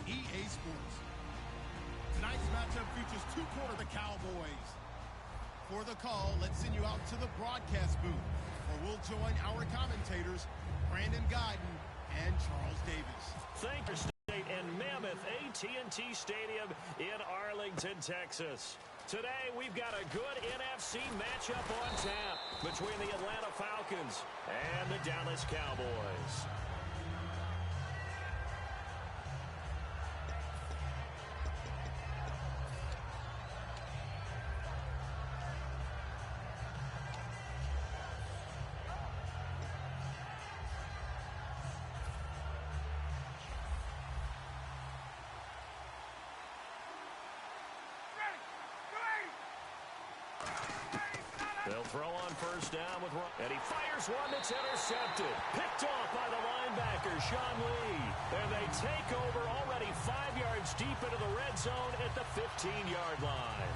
EA Sports. Tonight's matchup features two quarter Cowboys. For the call, let's send you out to the broadcast booth, where we'll join our commentators, Brandon Guyton and Charles Davis. Thank you, State and Mammoth AT&T Stadium in Arlington, Texas. Today, we've got a good NFC matchup on tap between the Atlanta Falcons and the Dallas Cowboys. They'll throw on first down with Ron. And he fires one that's intercepted. Picked off by the linebacker, Sean Lee. And they take over already 5 yards deep into the red zone at the 15-yard line.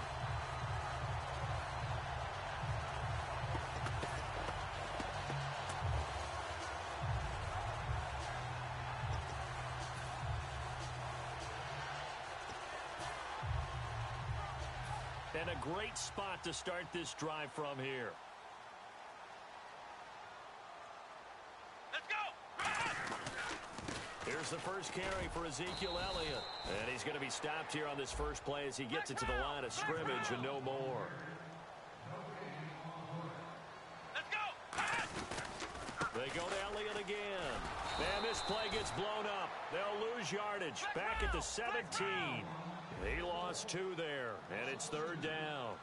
And a great spot to start this drive from here. Let's go! Here's the first carry for Ezekiel Elliott. And he's going to be stopped here on this first play as he gets it to the line of scrimmage and no more. Let's go! They go to Elliott again. And this play gets blown up. They'll lose yardage. Back at the 17. He lost 2 there, and it's third down.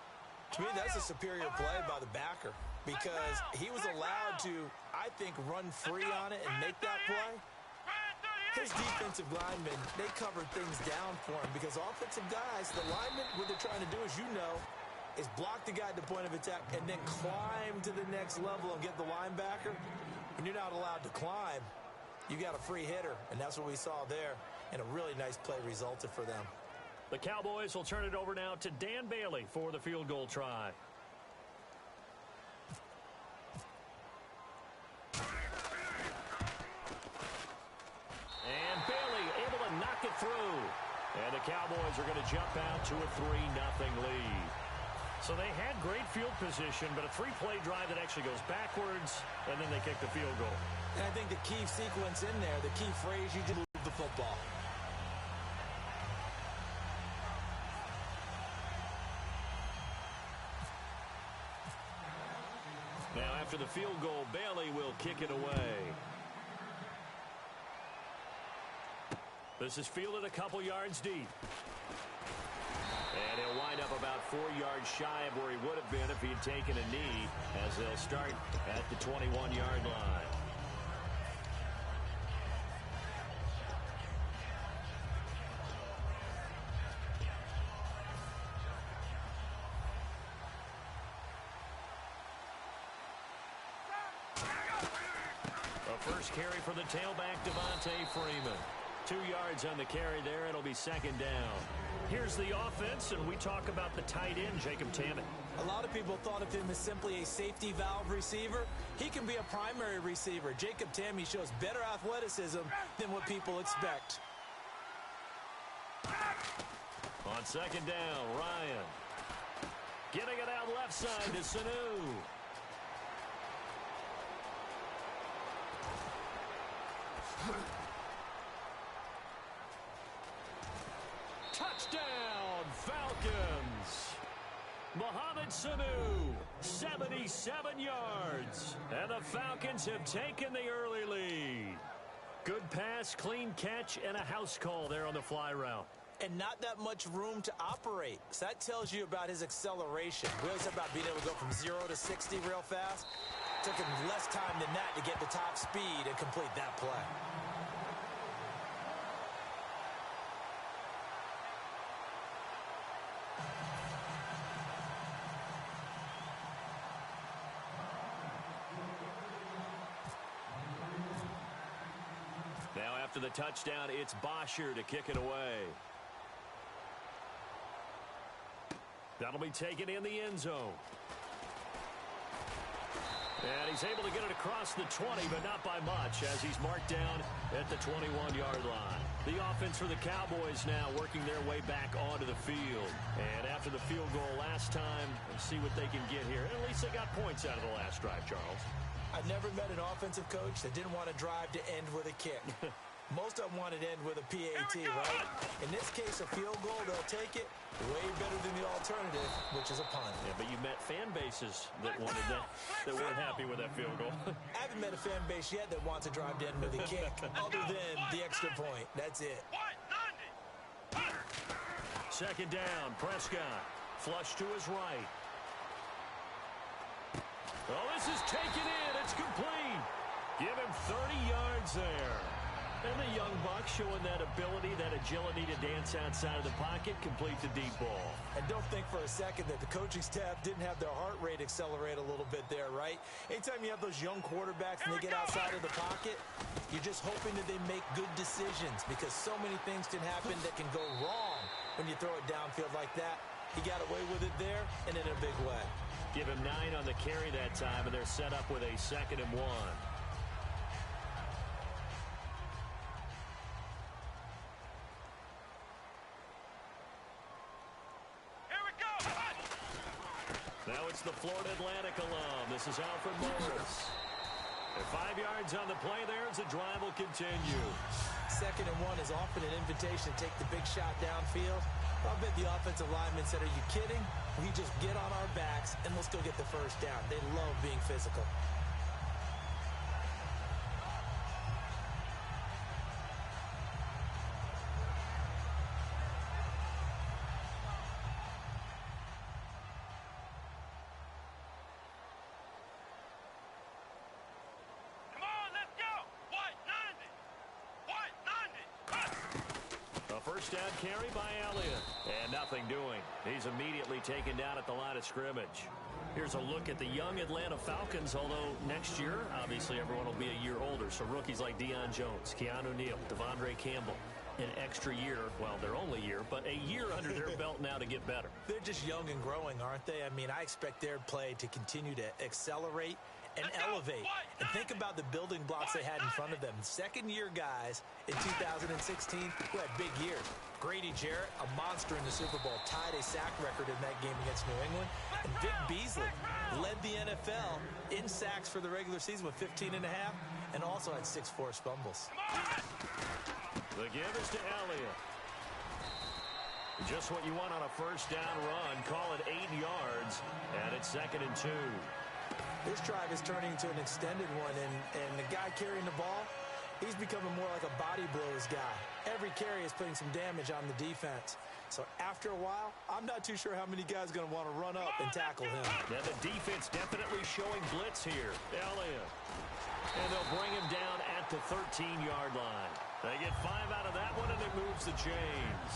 To me, that's a superior play by the backer because he was allowed to, I think, run free on it and make that play. His defensive linemen, they covered things down for him because offensive guys, the linemen, what they're trying to do, as you know, is block the guy at the point of attack and then climb to the next level and get the linebacker. When you're not allowed to climb, you got a free hitter, and that's what we saw there, and a really nice play resulted for them. The Cowboys will turn it over now to Dan Bailey for the field goal try. And Bailey able to knock it through. And the Cowboys are going to jump out to a 3-0 lead. So they had great field position, but a 3-play drive that actually goes backwards, and then they kick the field goal. And I think the key sequence in there, the key phrase, you just move the football. Now, after the field goal, Bailey will kick it away. This is fielded a couple yards deep. And he'll wind up about 4 yards shy of where he would have been if he had taken a knee, as they'll start at the 21-yard line. First carry for the tailback, Devontae Freeman. 2 yards on the carry there. It'll be second down. Here's the offense, and we talk about the tight end, Jacob Tammett. A lot of people thought of him as simply a safety valve receiver. He can be a primary receiver. Jacob Tammett shows better athleticism than what people expect. On second down, Ryan. Getting it out left side to Sanu. Touchdown, Falcons. Mohamed Sanu, 77 yards. And the Falcons have taken the early lead. Good pass, clean catch, and a house call there on the fly route. And not that much room to operate. So that tells you about his acceleration. We always talk about being able to go from 0 to 60 real fast. Took him less time than that to get the top speed and complete that play. Now after the touchdown, it's Bosher to kick it away. That'll be taken in the end zone. And he's able to get it across the 20, but not by much, as he's marked down at the 21-yard line. The offense offense for the Cowboys now working their way back onto the field. And after the field goal last time, let's see what they can get here. At least they got points out of the last drive, Charles. I never met an offensive coach that didn't want to drive to end with a kick. Most of them wanted to end with a PAT, right? In this case, a field goal, they'll take it. Way better than the alternative, which is a punt. Yeah, but you met fan bases that wanted that weren't happy with that field goal. I haven't met a fan base yet that wants to drive to end with a kick, other than the extra point. That's it. Second down, Prescott. Flush to his right. Oh, this is taken in. It's complete. Give him 30 yards there. And the young buck showing that ability, that agility to dance outside of the pocket, complete the deep ball. And don't think for a second that the coaching staff didn't have their heart rate accelerate a little bit there, right? Anytime you have those young quarterbacks and they get outside of the pocket, you're just hoping that they make good decisions because so many things can happen that can go wrong when you throw it downfield like that. He got away with it there and in a big way. Give him 9 on the carry that time, and they're set up with a 2nd and 1. Now it's the Florida Atlantic alum. This is Alfred Morris. And 5 yards on the play there as the drive will continue. 2nd and 1 is often an invitation to take the big shot downfield. I'll bet the offensive lineman said, are you kidding? We just get on our backs and let's go get the first down. They love being physical. First down carry by Elliott. And nothing doing. He's immediately taken down at the line of scrimmage. Here's a look at the young Atlanta Falcons, although next year, obviously, everyone will be a year older. So rookies like Deion Jones, Keanu Neal, Devondre Campbell, an extra year, well, their only year, but a year under their belt now to get better. They're just young and growing, aren't they? I mean, I expect their play to continue to accelerate and elevate. And think about the building blocks they had in front of them. Second-year guys in 2016 who had big years. Grady Jarrett, a monster in the Super Bowl, tied a sack record in that game against New England. And Vic Beasley led the NFL in sacks for the regular season with 15 and a half and also had 6 forced fumbles. The give is to Elliott. Just what you want on a first down run. Call it 8 yards, and it's 2nd and 2. This drive is turning into an extended one, and the guy carrying the ball, he's becoming more like a body blows guy. Every carry is putting some damage on the defense. So after a while, I'm not too sure how many guys are going to want to run up and tackle him. Yeah, the defense definitely showing blitz here. Elliott. And they'll bring him down at the 13-yard line. They get 5 out of that one, and it moves the chains.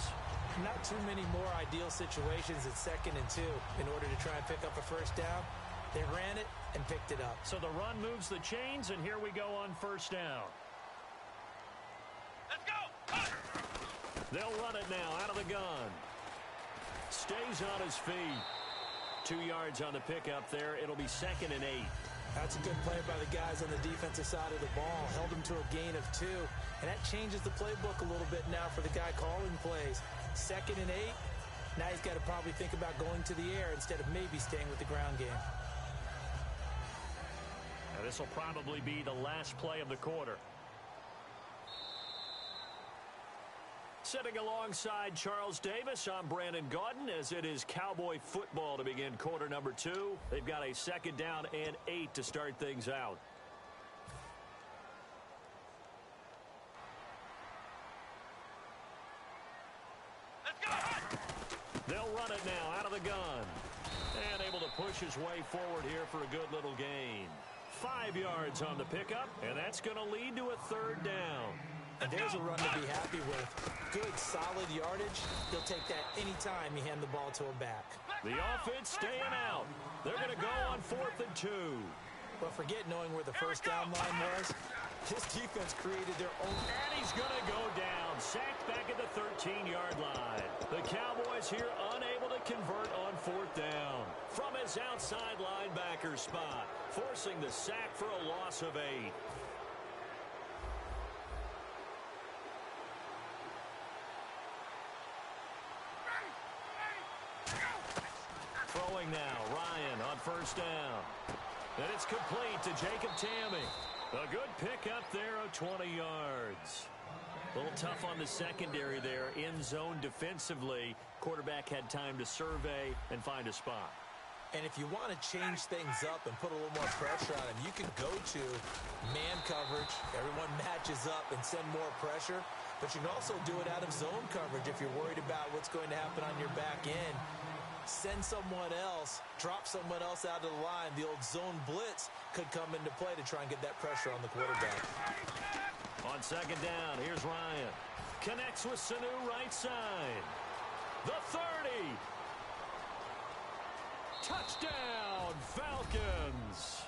Not too many more ideal situations at 2nd and 2 in order to try and pick up a first down. They ran it and picked it up. So the run moves the chains, and here we go on first down. Let's go! They'll run it now out of the gun. Stays on his feet. 2 yards on the pickup there. It'll be 2nd and 8. That's a good play by the guys on the defensive side of the ball. Held him to a gain of 2. And that changes the playbook a little bit now for the guy calling plays. 2nd and 8. Now he's got to probably think about going to the air instead of maybe staying with the ground game. Now this will probably be the last play of the quarter. Sitting alongside Charles Davis, I'm Brandon Gaudin as it is Cowboy football to begin quarter number 2. They've got a 2nd down and 8 to start things out. Let's go! They'll run it now out of the gun. And able to push his way forward here for a good little gain. 5 yards on the pickup, and that's going to lead to a 3rd down. And there's a run to be happy with. Good, solid yardage. He'll take that anytime you hand the ball to him back. The offense staying out. They're going to go on 4th and 2. But forget knowing where the first down line was. This defense created their own. And he's going to go down. Sacked back at the 13-yard line. The Cowboys here unable to convert on 4th down. From his outside linebacker spot. Forcing the sack for a loss of 8. throwing now. Ryan on first down. And it's complete to Jacob Tamme. A good pickup there of 20 yards. A little tough on the secondary there. In zone defensively. Quarterback had time to survey and find a spot. And if you want to change things up and put a little more pressure on him, you can go to man coverage. Everyone matches up and send more pressure. But you can also do it out of zone coverage if you're worried about what's going to happen on your back end. Send someone else, drop someone else out of the line. The old zone blitz could come into play to try and get that pressure on the quarterback. On second down, here's Ryan. Connects with Sanu right side. The 30. Touchdown, Falcons.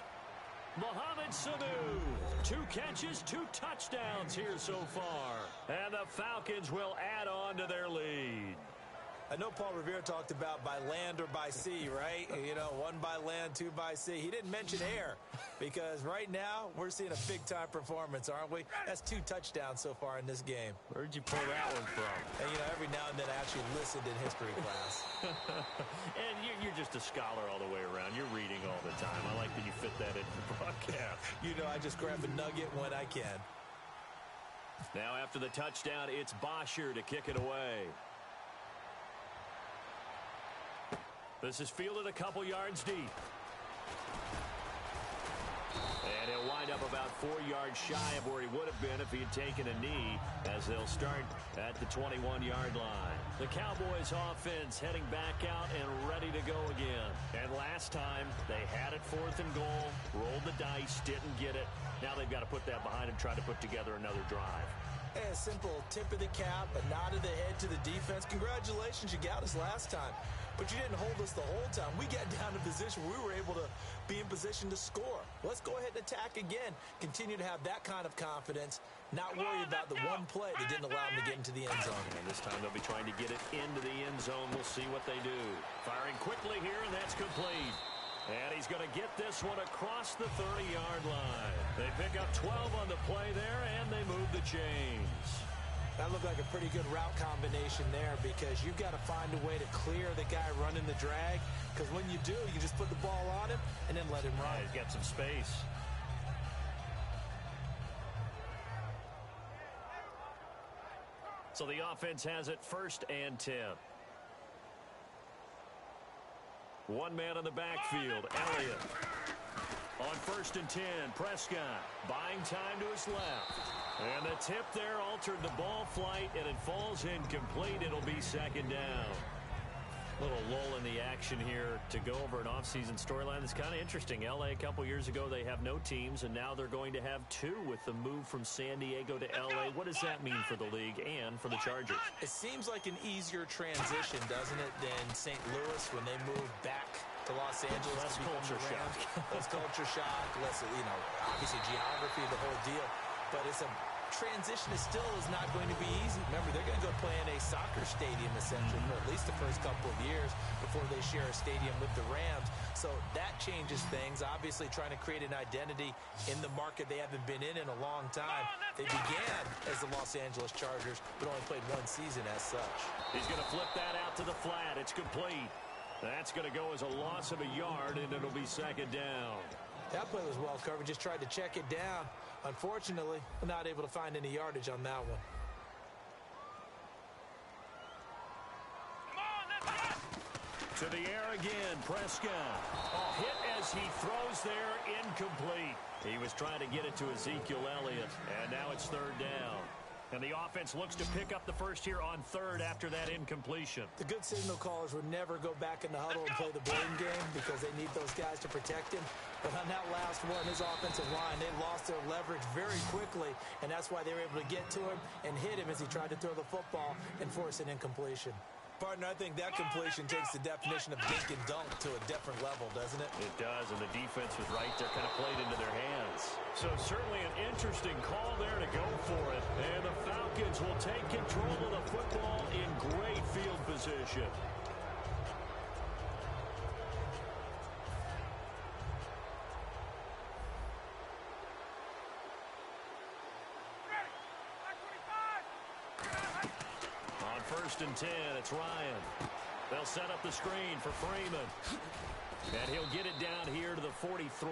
Mohamed Sanu. 2 catches, 2 touchdowns here so far. And the Falcons will add on to their lead. I know Paul Revere talked about by land or by sea, right? You know, 1 by land, 2 by sea. He didn't mention air because right now we're seeing a big-time performance, aren't we? That's 2 touchdowns so far in this game. Where'd you pull that one from? And, you know, every now and then I actually listened in history class. And you're just a scholar all the way around. You're reading all the time. I like that you fit that into the broadcast. You know, I just grab a nugget when I can. Now after the touchdown, it's Bosher to kick it away. This is fielded a couple yards deep. And he'll wind up about 4 yards shy of where he would have been if he had taken a knee, as they'll start at the 21-yard line. The Cowboys offense heading back out and ready to go again. And last time, they had it 4th and goal, rolled the dice, didn't get it. Now they've got to put that behind them, try to put together another drive. Hey, a simple tip of the cap, a nod of the head to the defense. Congratulations, you got us last time. But you didn't hold us the whole time. We got down to position where we were able to be in position to score. Let's go ahead and attack again. Continue to have that kind of confidence. Not worry about the one play that didn't allow them to get into the end zone. And this time they'll be trying to get it into the end zone. We'll see what they do. Firing quickly here, and that's complete. And he's going to get this one across the 30-yard line. They pick up 12 on the play there, and they move the chains. That looked like a pretty good route combination there because you've got to find a way to clear the guy running the drag, because when you do, you just put the ball on him and then let him run. He's got some space. So the offense has it 1st and 10. 1 man on the backfield, Elliott. On 1st and 10, Prescott buying time to his left. And the tip there altered the ball flight, and it falls incomplete. It'll be 2nd down. Little lull in the action here to go over an offseason storyline that's kind of interesting. L.A. a couple years ago, they have no teams, and now they're going to have 2 with the move from San Diego to L.A. What does that mean for the league and for the Chargers? It seems like an easier transition, doesn't it, than St. Louis when they moved back to Los Angeles. Less culture shock. Less culture shock, less, you know, obviously geography, the whole deal. But it's a transition that still is not going to be easy. Remember, they're going to go play in a soccer stadium, essentially, for at least the first couple of years before they share a stadium with the Rams. So that changes things. Obviously, trying to create an identity in the market they haven't been in a long time. They began as the Los Angeles Chargers, but only played 1 season as such. He's going to flip that out to the flat. It's complete. That's going to go as a loss of a yard, and it'll be 2nd down. That play was well covered. Just tried to check it down. Unfortunately, not able to find any yardage on that one. To the air again, Prescott. Hit as he throws there, incomplete. He was trying to get it to Ezekiel Elliott, and now it's 3rd down. And the offense looks to pick up the first here on 3rd after that incompletion. The good signal callers would never go back in the huddle and play the blame game because they need those guys to protect him. But on that last one, his offensive line, they lost their leverage very quickly, and that's why they were able to get to him and hit him as he tried to throw the football and force an incompletion. Partner, I think that completion takes the definition of dink and dunk to a different level, doesn't it? It does, and the defense was right there, kind of played into their hands. So certainly an interesting call there to go for it. And the Falcons will take control of the football in great field position. On 1st and 10, it's Ryan. They'll set up the screen for Freeman. And he'll get it down here to the 43.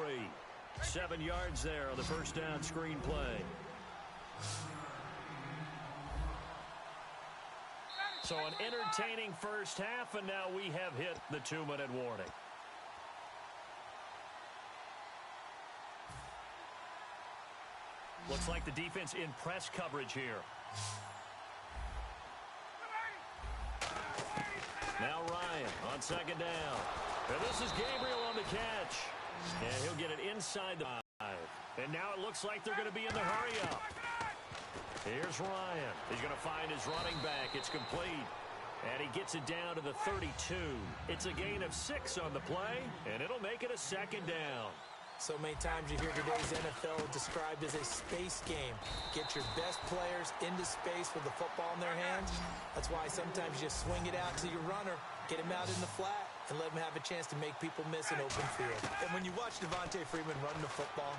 7 yards there on the first down screen play. So an entertaining first half, and now we have hit the 2-minute warning. Looks like the defense in press coverage here. Now Ryan on second down. And this is Gabriel on the catch. And he'll get it inside the 5. And now it looks like they're going to be in the hurry-up. Here's Ryan. He's going to find his running back. It's complete. And he gets it down to the 32. It's a gain of 6 on the play, and it'll make it a second down. So many times you hear today's NFL described as a space game. Get your best players into space with the football in their hands. That's why sometimes you swing it out to your runner, get him out in the flat, and let him have a chance to make people miss an open field. And when you watch Devontae Freeman run the football,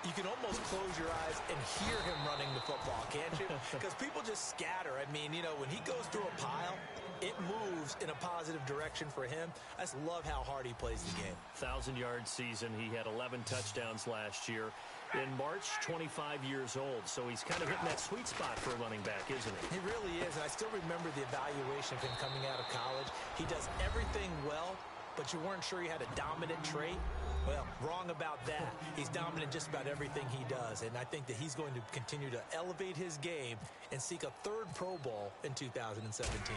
you can almost close your eyes and hear him running the football, can't you? Because people just scatter. I mean, you know, when he goes through a pile, it moves in a positive direction for him. I just love how hard he plays the game. 1,000-yard season. He had 11 touchdowns last year. In March, 25 years old. So he's kind of hitting that sweet spot for a running back, isn't he? He really is. And I still remember the evaluation of him coming out of college. He does everything well, but you weren't sure he had a dominant trait. Well, wrong about that. He's dominant just about everything he does, and I think that he's going to continue to elevate his game and seek a 3rd Pro Bowl in 2017.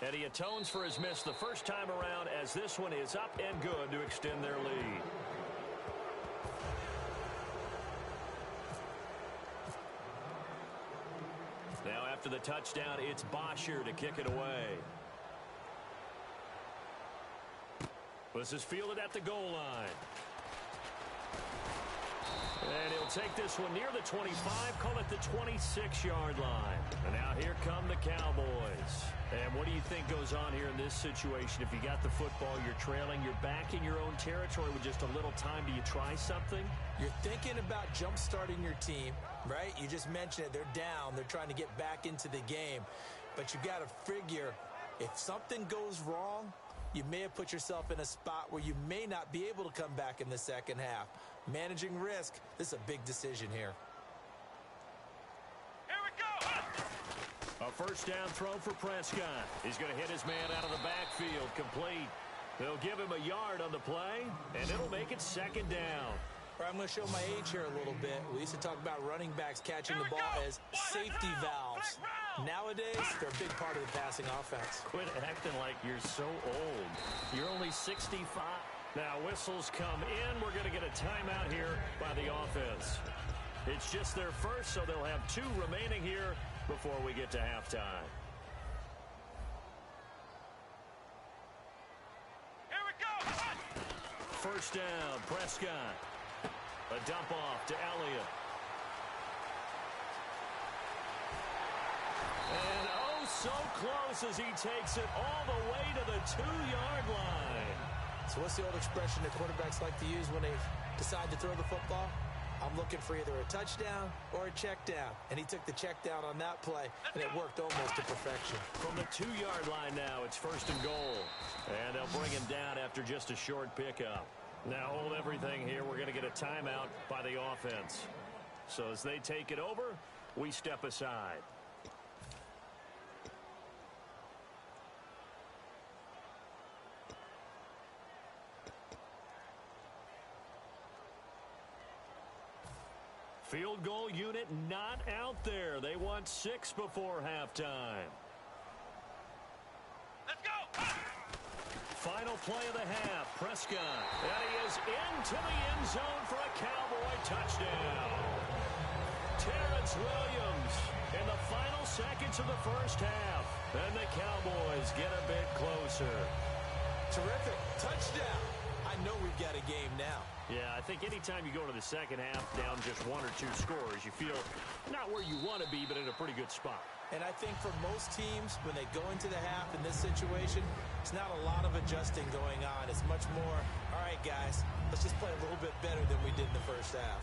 And he atones for his miss the first time around as this one is up and good to extend their lead. Now after the touchdown, it's Bosher to kick it away. This is fielded at the goal line. And he'll take this one near the 25, call it the 26-yard line. And now here come the Cowboys. And what do you think goes on here in this situation? If you got the football, you're trailing, you're back in your own territory with just a little time. Do you try something? You're thinking about jump-starting your team, right? You just mentioned it. They're down. They're trying to get back into the game. But you got to figure if something goes wrong, you may have put yourself in a spot where you may not be able to come back in the second half. Managing risk, this is a big decision here. Here we go. A first down throw for Prescott. He's going to hit his man out of the backfield, complete. They'll give him a yard on the play, and it'll make it second down. I'm going to show my age here a little bit. We used to talk about running backs catching the ball as safety valves. Nowadays, they're a big part of the passing offense. Quit acting like you're so old. You're only 65. Now whistles come in. We're going to get a timeout here by the offense. It's just their first, so they'll have 2 remaining here before we get to halftime. Here we go. First down, Prescott. A dump off to Elliott. And oh, so close as he takes it all the way to the 2-yard line. So what's the old expression that quarterbacks like to use when they decide to throw the football? I'm looking for either a touchdown or a check down. And he took the check down on that play, and it worked almost to perfection. From the 2-yard line now, it's first and goal. And they'll bring him down after just a short pickup. Now hold everything here. We're going to get a timeout by the offense. So as they take it over, we step aside. Field goal unit not out there. They want 6 before halftime. Let's go. Final play of the half. Prescott. And he is into the end zone for a Cowboy touchdown. Terrence Williams in the final seconds of the first half. And the Cowboys get a bit closer. Terrific. Touchdown. I know we've got a game now. Yeah, I think anytime you go to the second half down just 1 or 2 scores, you feel not where you want to be, but in a pretty good spot. And I think for most teams, when they go into the half in this situation, it's not a lot of adjusting going on. It's much more, all right, guys, let's just play a little bit better than we did in the first half.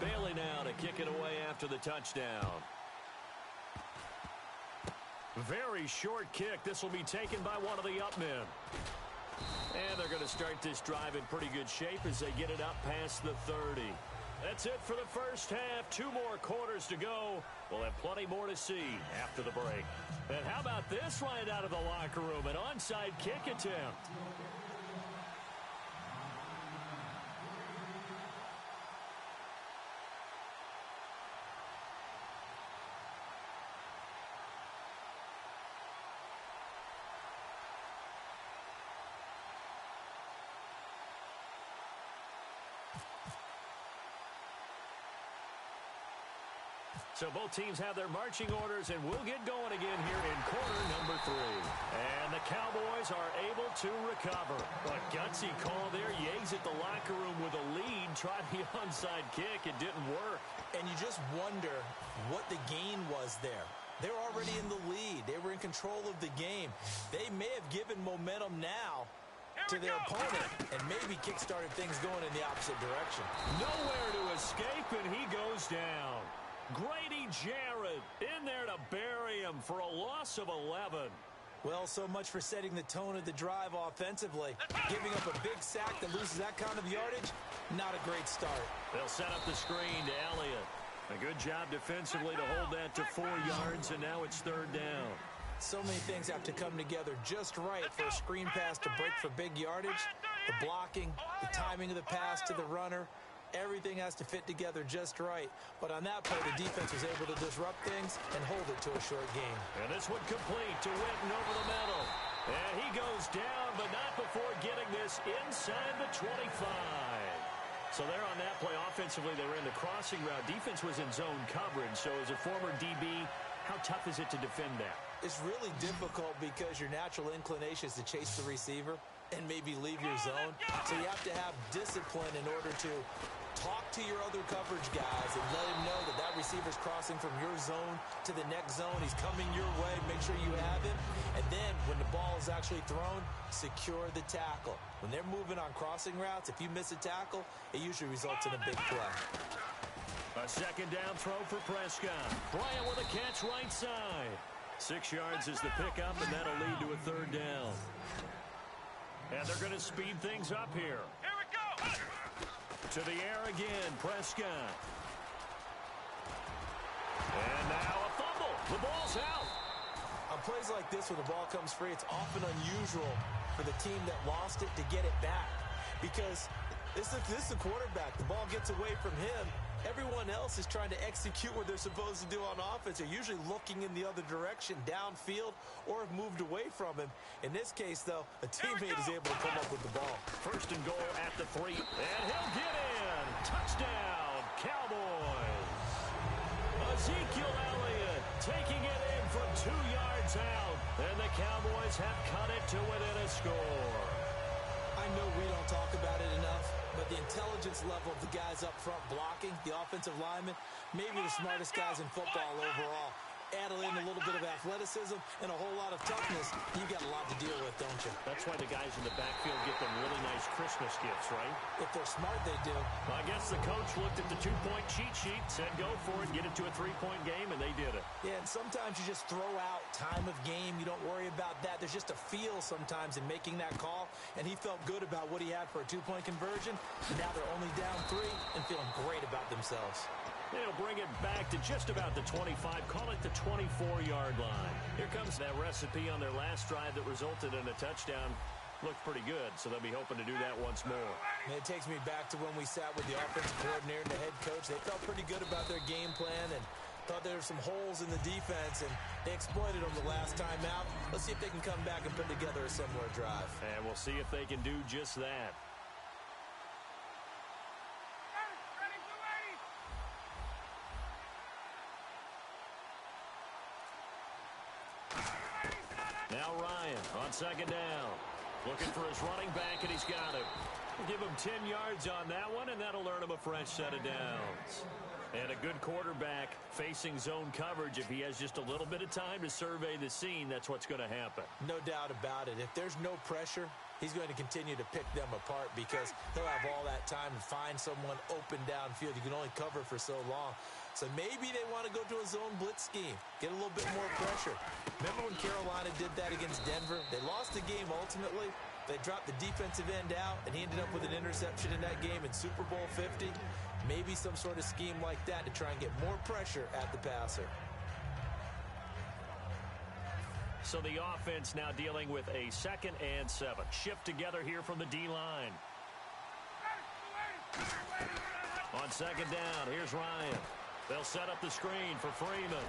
Bailing now to kick it away after the touchdown. Very short kick. This will be taken by one of the up men. And they're going to start this drive in pretty good shape as they get it up past the 30. That's it for the first half. 2 more quarters to go. We'll have plenty more to see after the break. And how about this right out of the locker room? An onside kick attempt. So both teams have their marching orders, and we'll get going again here in quarter number 3. And the Cowboys are able to recover. A gutsy call there. Yates at the locker room with a lead. Tried the onside kick. It didn't work. And you just wonder what the gain was there. They're already in the lead. They were in control of the game. They may have given momentum now to their opponent and maybe kick-started things going in the opposite direction. Nowhere to escape, and he goes down. Grady Jarrett in there to bury him for a loss of 11. Well, so much for setting the tone of the drive offensively. Giving up a big sack that loses that kind of yardage, not a great start. They'll set up the screen to Elliott. A good job defensively to hold that to 4 yards, and now it's 3rd down. So many things have to come together just right for a screen pass to break for big yardage. The blocking, the timing of the pass to the runner. Everything has to fit together just right. But on that play, the defense was able to disrupt things and hold it to a short game. And this one complete to Witten over the middle. And he goes down, but not before getting this inside the 25. So there on that play, offensively, they ran the crossing route. Defense was in zone coverage. So as a former DB, how tough is it to defend that? It's really difficult because your natural inclination is to chase the receiver and maybe leave your zone. So you have to have discipline in order to talk to your other coverage guys and let him know that that receiver's crossing from your zone to the next zone. He's coming your way. Make sure you have him. And then when the ball is actually thrown, secure the tackle. When they're moving on crossing routes, if you miss a tackle, it usually results in a big play. A 2nd down throw for Prescott. Bryant with a catch right side. 6 yards is the pickup, and that'll lead to a 3rd down. And they're going to speed things up here. Here we go. To the air again, Prescott. And now a fumble. The ball's out. On plays like this where the ball comes free, it's often unusual for the team that lost it to get it back. Because this is the quarterback. The ball gets away from him. Everyone else is trying to execute what they're supposed to do on offense. They're usually looking in the other direction, downfield, or have moved away from him. In this case, though, a teammate is able to come up with the ball. 1st and goal at the 3. And he'll get in. Touchdown, Cowboys. Ezekiel Elliott taking it in from 2 yards out. And the Cowboys have cut it to within a score. I know we don't talk about it enough, but the intelligence level of the guys up front blocking, the offensive linemen, maybe the smartest guys in football overall. Add in a little bit of athleticism and a whole lot of toughness, you got a lot to deal with, don't you? That's why the guys in the backfield get them really nice Christmas gifts, right? If they're smart, they do. Well, I guess the coach looked at the 2-point cheat sheet, said go for it, get it to a 3-point game, and they did it. Yeah, and sometimes you just throw out time of game. You don't worry about that. There's just a feel sometimes in making that call, and he felt good about what he had for a 2-point conversion. And now they're only down 3 and feeling great about themselves. They'll bring it back to just about the 25, call it the 24-yard line. Here comes that recipe on their last drive that resulted in a touchdown. Looked pretty good, so they'll be hoping to do that once more. And it takes me back to when we sat with the offensive coordinator and the head coach. They felt pretty good about their game plan and thought there were some holes in the defense, and they exploited them the last time out. Let's see if they can come back and put together a similar drive. And we'll see if they can do just that. Now Ryan on 2nd down. Looking for his running back, and he's got him. We'll give him 10 yards on that one, and that'll earn him a fresh set of downs. And a good quarterback facing zone coverage. If he has just a little bit of time to survey the scene, that's what's going to happen. No doubt about it. If there's no pressure, he's going to continue to pick them apart because he'll have all that time to find someone open downfield. You can only cover for so long. So maybe they want to go to a zone blitz scheme, get a little bit more pressure. Remember when Carolina did that against Denver? They lost the game ultimately. They dropped the defensive end out, and he ended up with an interception in that game in Super Bowl 50. Maybe some sort of scheme like that to try and get more pressure at the passer. So the offense now dealing with a 2nd and 7. Shift together here from the D-line. On 2nd down, here's Ryan. They'll set up the screen for Freeman.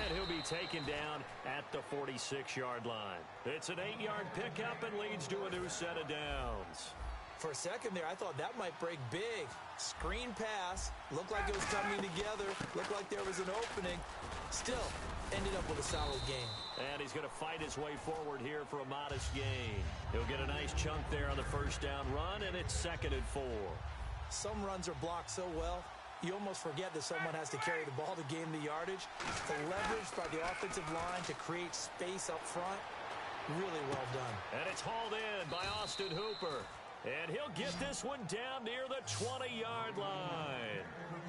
And he'll be taken down at the 46-yard line. It's an 8-yard pickup and leads to a new set of downs. For a second there, I thought that might break big. Screen pass. Looked like it was coming together. Looked like there was an opening. Still, ended up with a solid game. And he's going to fight his way forward here for a modest gain. He'll get a nice chunk there on the 1st down run, and it's 2nd and 4. Some runs are blocked so well, you almost forget that someone has to carry the ball to gain the yardage. The leverage by the offensive line to create space up front, really well done. And it's hauled in by Austin Hooper. And he'll get this one down near the 20-yard line.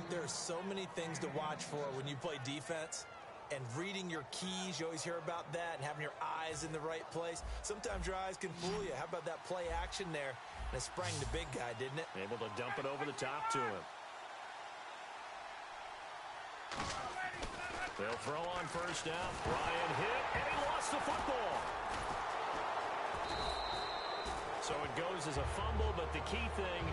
There are so many things to watch for when you play defense. And reading your keys, you always hear about that, and having your eyes in the right place. Sometimes your eyes can fool you. How about that play action there? And it sprang the big guy, didn't it? Able to dump it over the top to him. They'll throw on 1st down. Ryan hit, and he lost the football. So it goes as a fumble, but the key thing,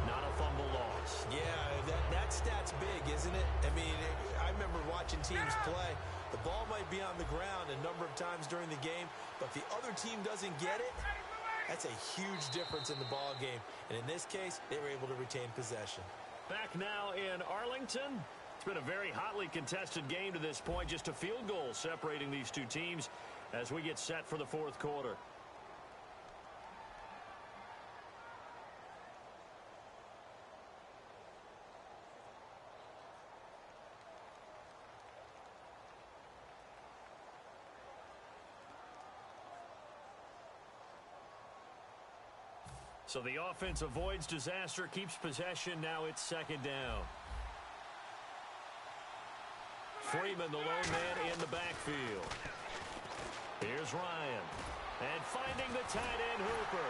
not a fumble loss. Yeah, that stat's big, isn't it? I mean, I remember watching teams play. The ball might be on the ground a number of times during the game, but if the other team doesn't get it, that's a huge difference in the ball game. And in this case, they were able to retain possession. Back now in Arlington. It's been a very hotly contested game to this point. Just a field goal separating these two teams as we get set for the 4th quarter. So the offense avoids disaster, keeps possession. Now it's 2nd down. Freeman, the lone man in the backfield. Here's Ryan. And finding the tight end, Hooper.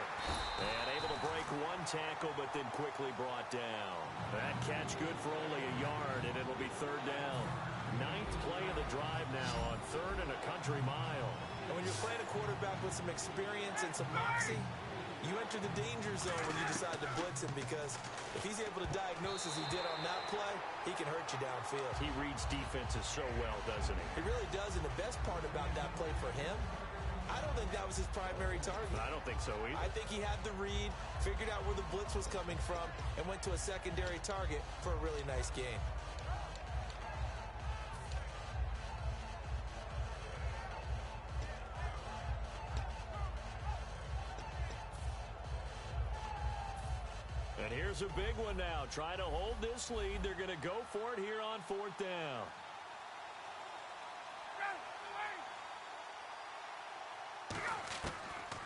And able to break one tackle, but then quickly brought down. That catch good for only a yard, and it'll be 3rd down. 9th play of the drive now on 3rd and a country mile. And when you're playing a quarterback with some experience and some moxie, you enter the danger zone when you decide to blitz him, because if he's able to diagnose as he did on that play, he can hurt you downfield. He reads defenses so well, doesn't he? He really does, and the best part about that play for him, I don't think that was his primary target. I don't think so either. I think he had the read, figured out where the blitz was coming from, and went to a secondary target for a really nice game. And here's a big one now. Trying to hold this lead. They're going to go for it here on 4th down.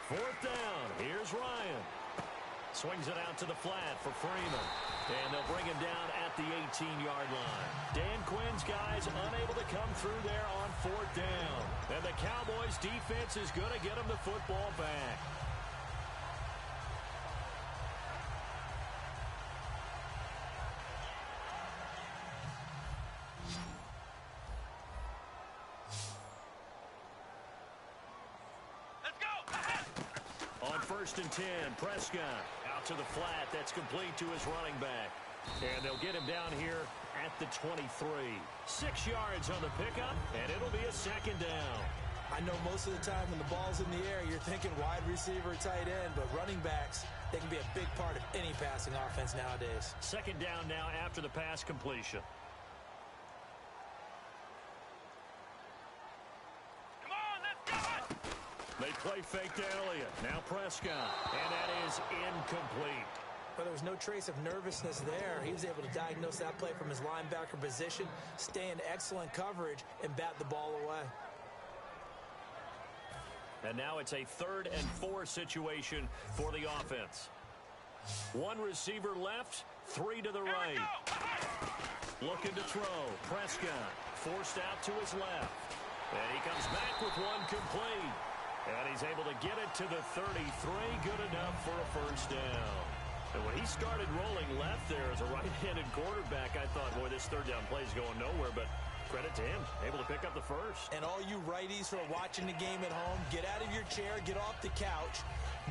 Fourth down. Here's Ryan. Swings it out to the flat for Freeman. And they'll bring him down at the 18-yard line. Dan Quinn's guys unable to come through there on 4th down. And the Cowboys defense is going to get them the football back. On 1st and 10, Prescott out to the flat. That's complete to his running back. And they'll get him down here at the 23. 6 yards on the pickup, and it'll be a 2nd down. I know most of the time when the ball's in the air, you're thinking wide receiver, tight end, but running backs, they can be a big part of any passing offense nowadays. 2nd down now after the pass completion. They play fake to Elliott. Now Prescott. And that is incomplete. But there was no trace of nervousness there. He was able to diagnose that play from his linebacker position, stay in excellent coverage, and bat the ball away. And now it's a 3rd and 4 situation for the offense. 1 receiver left, 3 to the right. Looking to throw. Prescott forced out to his left. And he comes back with 1 complete. And he's able to get it to the 33. Good enough for a first down. And when he started rolling left there as a right-handed quarterback, I thought, boy, this 3rd down play is going nowhere. But credit to him, able to pick up the first. And all you righties who are watching the game at home, get out of your chair, get off the couch,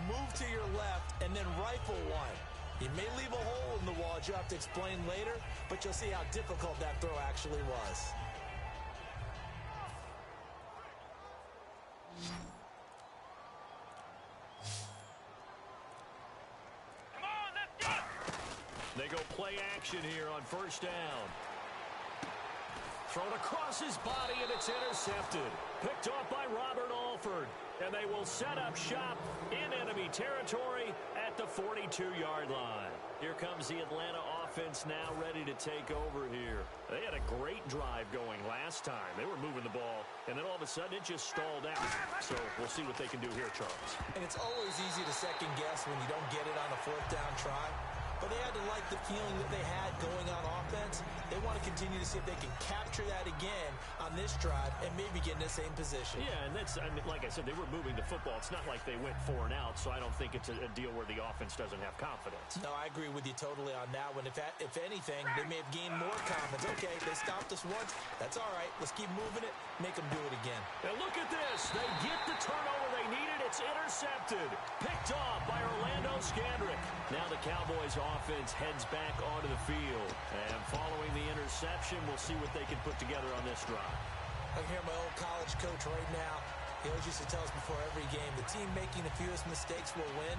move to your left, and then rifle one. You may leave a hole in the wall that you have to explain later, but you'll see how difficult that throw actually was. Come on, let's go! They go play action here on first down. Thrown across his body, and it's intercepted. Picked off by Robert Alford. And they will set up shop in enemy territory at the 42-yard line. Here comes the Atlanta offense now ready to take over here. They had a great drive going last time. They were moving the ball, and then all of a sudden it just stalled out. So we'll see what they can do here, Charles. And it's always easy to second guess when you don't get it on a 4th down try. But they had to like the feeling that they had going on offense. They want to continue to see if they can capture that again on this drive and maybe get in the same position. Yeah, and that's, I mean, like I said, they were moving the football. It's not like they went 4 and out, so I don't think it's a deal where the offense doesn't have confidence. No, I agree with you totally on that one. If anything, they may have gained more confidence. Okay, they stopped us once. That's all right. Let's keep moving it. Make them do it again. And look at this. They get the turnover they needed. It's intercepted. Picked off by Orlando Scandrick. Now the Cowboys offense heads back onto the field. And following the interception, we'll see what they can put together on this drive. I can hear my old college coach right now. He always used to tell us before every game, the team making the fewest mistakes will win.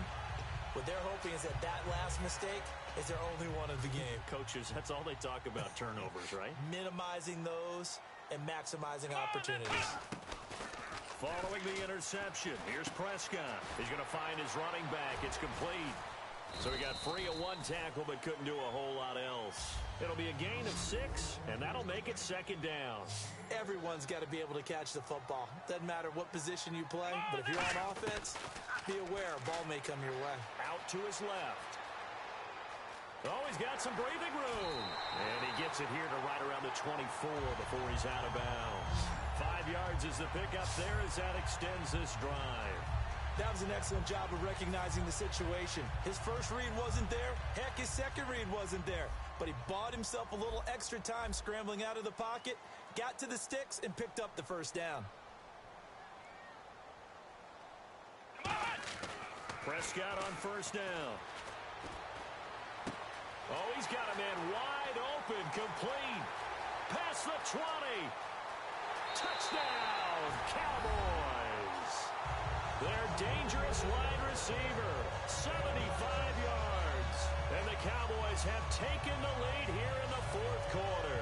What they're hoping is that last mistake is their only one of the game. Coaches, that's all they talk about, turnovers, right? Minimizing those and maximizing opportunities. Following the interception, here's Prescott. He's going to find his running back. It's complete. So he got free of 1 tackle but couldn't do a whole lot else. It'll be a gain of 6, and that'll make it 2nd down. Everyone's got to be able to catch the football. Doesn't matter what position you play, but if you're on offense, be aware a ball may come your way. Out to his left. Oh, he's got some breathing room. And he gets it here to right around the 24 before he's out of bounds. 5 yards is the pickup there as that extends this drive. That was an excellent job of recognizing the situation. His first read wasn't there. Heck, his second read wasn't there. But he bought himself a little extra time scrambling out of the pocket, got to the sticks, and picked up the first down. Prescott on first down. Oh, he's got a man wide open, complete. Past the 20. Touchdown, Cowboys. Their dangerous wide receiver, 75 yards. And the Cowboys have taken the lead here in the 4th quarter.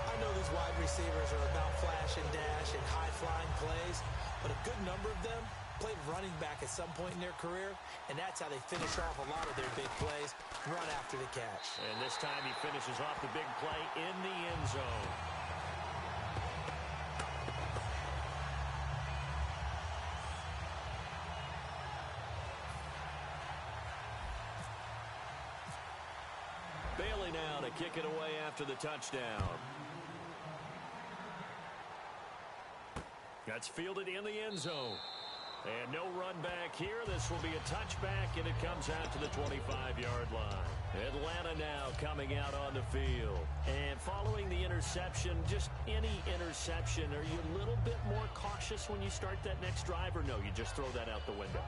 I know these wide receivers are about flash and dash and high-flying plays, but a good number of them played running back at some point in their career, and that's how they finish off a lot of their big plays, run after the catch. And this time he finishes off the big play in the end zone. Bailey now to kick it away after the touchdown. That's fielded in the end zone. And no run back here. This will be a touchback, and it comes out to the 25-yard line. Atlanta now coming out on the field. And following the interception, just any interception, are you a little bit more cautious when you start that next drive, or no, you just throw that out the window?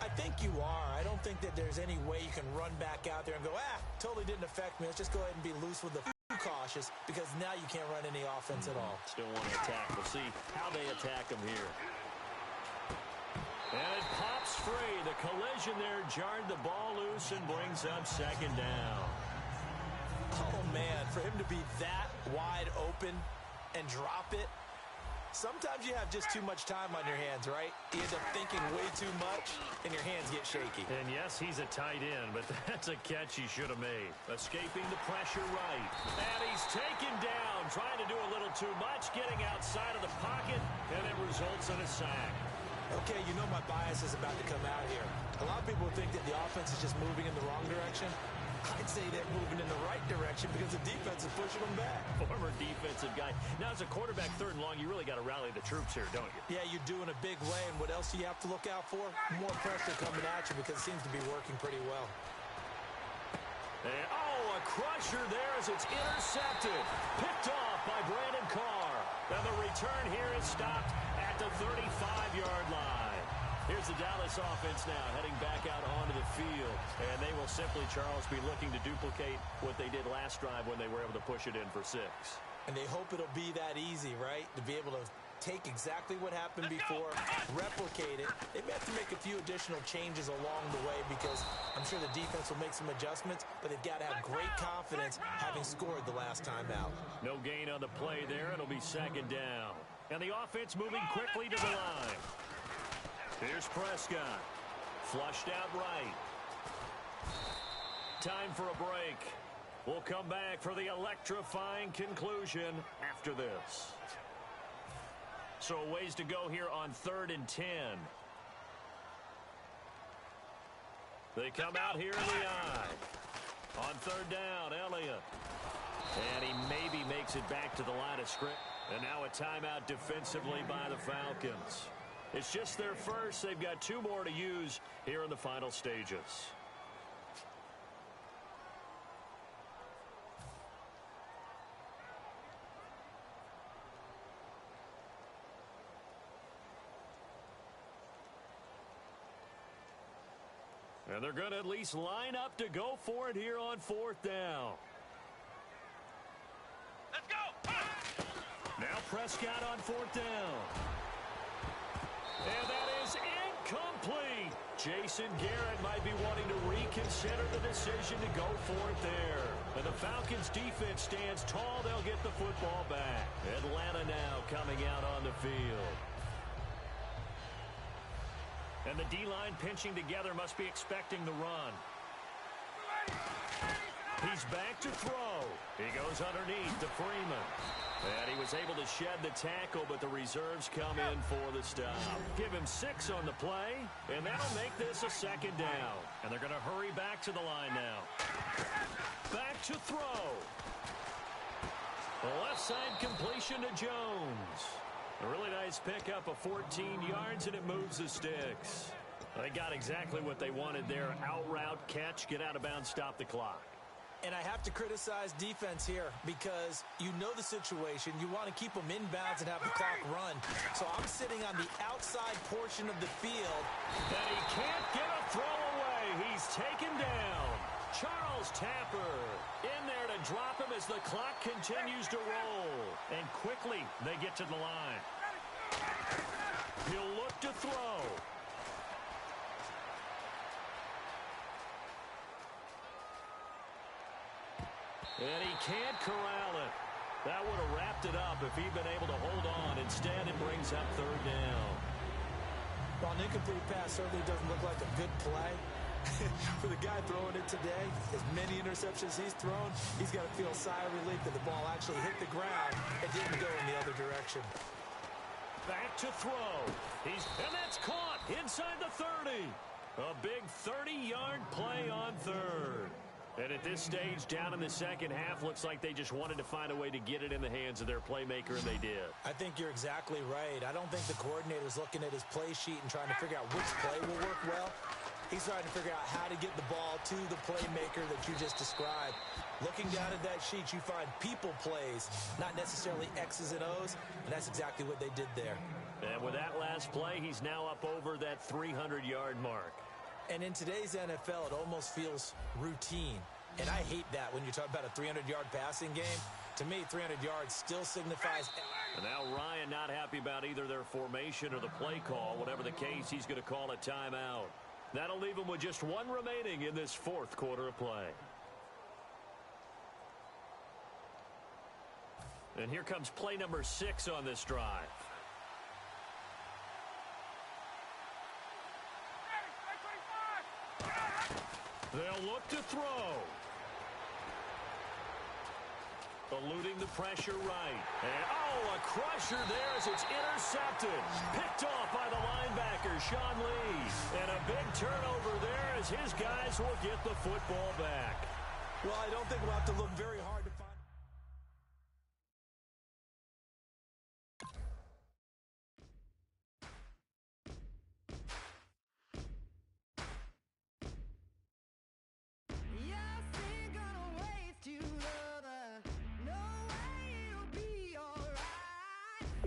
I think you are. I don't think that there's any way you can run back out there and go, totally didn't affect me. Let's just go ahead and be loose with the cautious, because now you can't run any offense at all. Still want to attack. We'll see how they attack him here. And it pops free. The collision there jarred the ball loose and brings up 2nd down. Oh, man, for him to be that wide open and drop it, sometimes you have just too much time on your hands, right? You end up thinking way too much, and your hands get shaky. And yes, he's a tight end, but that's a catch he should have made. Escaping the pressure right. And he's taken down, trying to do a little too much, getting outside of the pocket, and it results in a sack. Okay, you know my bias is about to come out here. A lot of people think that the offense is just moving in the wrong direction. I'd say they're moving in the right direction because the defense is pushing them back. Former defensive guy. Now, as a quarterback, 3rd and long, you really got to rally the troops here, don't you? Yeah, you do in a big way. And what else do you have to look out for? More pressure coming at you because it seems to be working pretty well. And, a crusher there as it's intercepted. Picked off by Brandon Carr. And the return here is stopped at the 35-yard line. Here's the Dallas offense now heading back out onto the field. And they will simply, Charles, be looking to duplicate what they did last drive when they were able to push it in for 6. And they hope it'll be that easy, right? To be able to take exactly what happened before, replicate it. They may have to make a few additional changes along the way because I'm sure the defense will make some adjustments, but they've got to have great confidence having scored the last time out. No gain on the play there. It'll be 2nd down. And the offense moving quickly to the line. Here's Prescott. Flushed out right. Time for a break. We'll come back for the electrifying conclusion after this. So a ways to go here on 3rd and 10. They come out here in the eye. On 3rd down, Elliott. And he maybe makes it back to the line of scrimmage. And now a timeout defensively by the Falcons. It's just their first. They've got 2 more to use here in the final stages. And they're going to at least line up to go for it here on 4th down. Let's go! Now Prescott on 4th down. And that is incomplete. Jason Garrett might be wanting to reconsider the decision to go for it there. And the Falcons defense stands tall. They'll get the football back. Atlanta now coming out on the field. And the D-line pinching together must be expecting the run. He's back to throw. He goes underneath to Freeman. And he was able to shed the tackle, but the reserves come in for the stop. Give him 6 on the play, and that'll make this a 2nd down. And they're going to hurry back to the line now. Back to throw. Left side completion to Jones. A really nice pickup of 14 yards, and it moves the sticks. They got exactly what they wanted there. Out route, catch, get out of bounds, stop the clock. And I have to criticize defense here because you know the situation. You want to keep them inbounds and have the clock run. So I'm sitting on the outside portion of the field. And he can't get a throw away. He's taken down. Charles Tapper in there to drop him as the clock continues to roll. And quickly they get to the line. He'll look to throw. And he can't corral it. That would have wrapped it up if he'd been able to hold on. Instead, it brings up 3rd down. Well, an incomplete pass certainly doesn't look like a good play. For the guy throwing it today, as many interceptions he's thrown, he's got to feel a sigh of relief that the ball actually hit the ground and didn't go in the other direction. Back to throw. And that's caught inside the 30. A big 30-yard play on 3rd. And at this stage, down in the 2nd half, looks like they just wanted to find a way to get it in the hands of their playmaker, and they did. I think you're exactly right. I don't think the coordinator's looking at his play sheet and trying to figure out which play will work well. He's trying to figure out how to get the ball to the playmaker that you just described. Looking down at that sheet, you find people plays, not necessarily X's and O's, and that's exactly what they did there. And with that last play, he's now up over that 300-yard mark. And in today's NFL, it almost feels routine. And I hate that when you talk about a 300-yard passing game. To me, 300 yards still signifies. And now Ryan not happy about either their formation or the play call. Whatever the case, he's going to call a timeout. That'll leave him with just 1 remaining in this 4th quarter of play. And here comes play number 6 on this drive. They'll look to throw. Eluding the pressure right. And, oh, a crusher there as it's intercepted. Picked off by the linebacker, Sean Lee. And a big turnover there as his guys will get the football back. Well, I don't think we'll have to look very hard to find. No way it'll be alright.